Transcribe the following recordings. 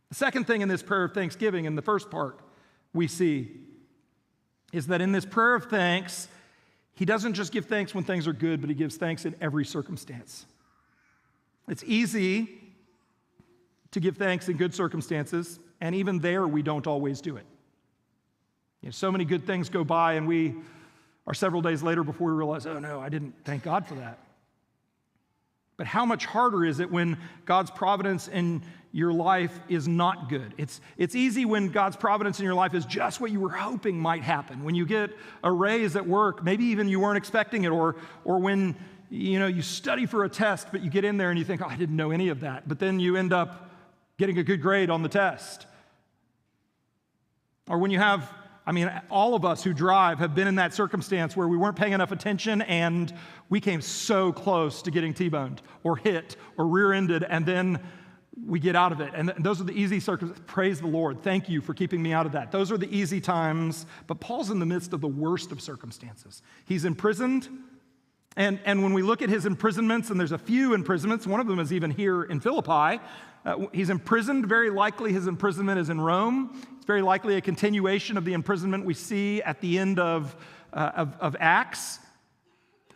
The second thing in this prayer of thanksgiving, in the first part, we see is that in this prayer of thanks, he doesn't just give thanks when things are good, but he gives thanks in every circumstance. It's easy to give thanks in good circumstances, and even there we don't always do it. So many good things go by, and we are several days later before we realize, oh no, I didn't thank God for that. But how much harder is it when God's providence in your life is not good? It's easy when God's providence in your life is just what you were hoping might happen. When you get a raise at work, maybe even you weren't expecting it, or when you study for a test, but you get in there and you think, oh, I didn't know any of that. But then you end up getting a good grade on the test. Or when you have, all of us who drive have been in that circumstance where we weren't paying enough attention and we came so close to getting T-boned or hit or rear-ended, and then we get out of it. And those are the easy circumstances. Praise the Lord. Thank you for keeping me out of that. Those are the easy times. But Paul's in the midst of the worst of circumstances. He's imprisoned. And when we look at his imprisonments, and there's a few imprisonments, one of them is even here in Philippi. He's imprisoned. Very likely his imprisonment is in Rome. It's very likely a continuation of the imprisonment we see at the end of Acts.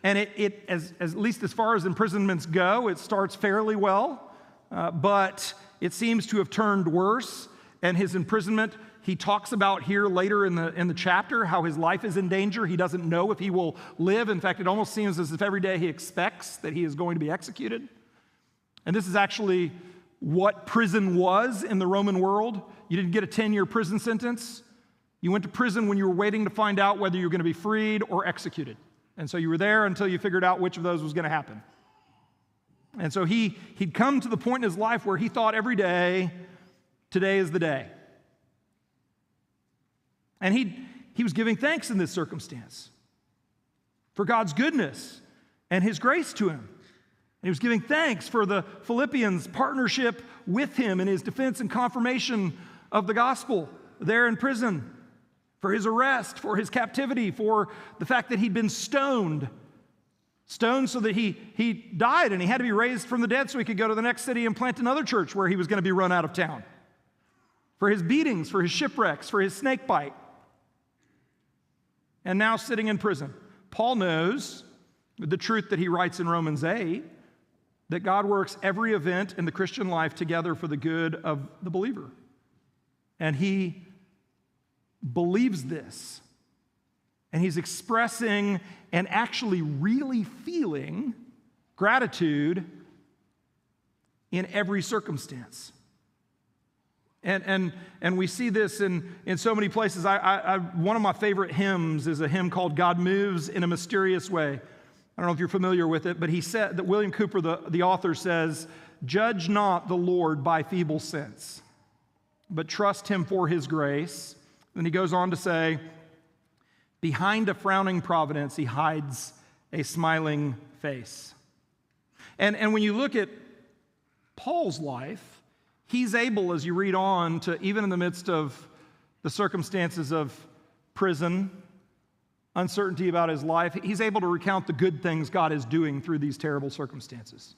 And at least as far as imprisonments go, it starts fairly well. But it seems to have turned worse. And his imprisonment, he talks about here later in the chapter, how his life is in danger. He doesn't know if he will live. In fact, it almost seems as if every day he expects that he is going to be executed. And this is actually what prison was in the Roman world. You didn't get a 10-year prison sentence. You went to prison when you were waiting to find out whether you were going to be freed or executed. And so you were there until you figured out which of those was going to happen. And so he'd come to the point in his life where he thought every day, today is the day. And he was giving thanks in this circumstance for God's goodness and his grace to him. And he was giving thanks for the Philippians' partnership with him in his defense and confirmation of the gospel there in prison, for his arrest, for his captivity, for the fact that he'd been stoned so that he died and he had to be raised from the dead so he could go to the next city and plant another church where he was going to be run out of town, for his beatings, for his shipwrecks, for his snake bite, and now sitting in prison. Paul knows the truth that he writes in Romans 8, that God works every event in the Christian life together for the good of the believer. And he believes this. And he's expressing and actually really feeling gratitude in every circumstance. And we see this in so many places. One of my favorite hymns is a hymn called God Moves in a Mysterious Way. I don't know if you're familiar with it, but he said that William Cooper, the author, says, "Judge not the Lord by feeble sense, but trust him for his grace." Then he goes on to say, "Behind a frowning providence, he hides a smiling face." And when you look at Paul's life, he's able, as you read on, to, even in the midst of the circumstances of prison, uncertainty about his life, he's able to recount the good things God is doing through these terrible circumstances.